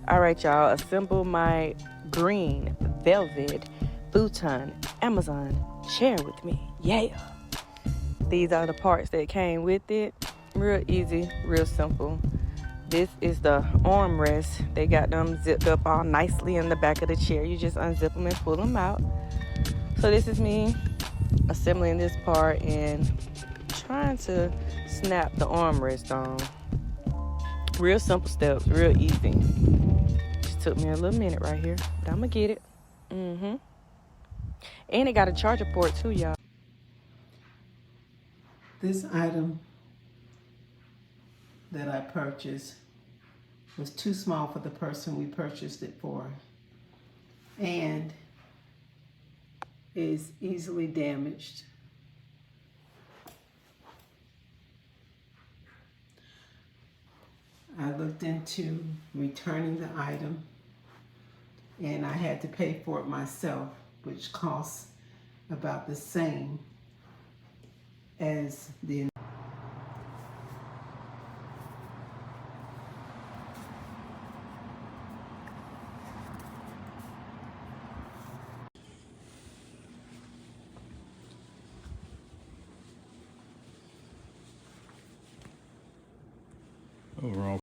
All right, y'all, assemble my green velvet futon Amazon chair with me. Yeah. These are the parts that came with it. Real easy, real simple. This is the armrest. They got them zipped up all nicely in the back of the chair. You just unzip them and pull them out. So this is me assembling this part and trying to snap the armrest on. Real simple steps, real easy. Just took me a little minute right here, but I'm gonna get it. And it got a charger port too, y'all. This item that I purchased was too small for the person we purchased it for, and is easily damaged. I looked into returning the item, and I had to pay for it myself, which costs about the same as the overall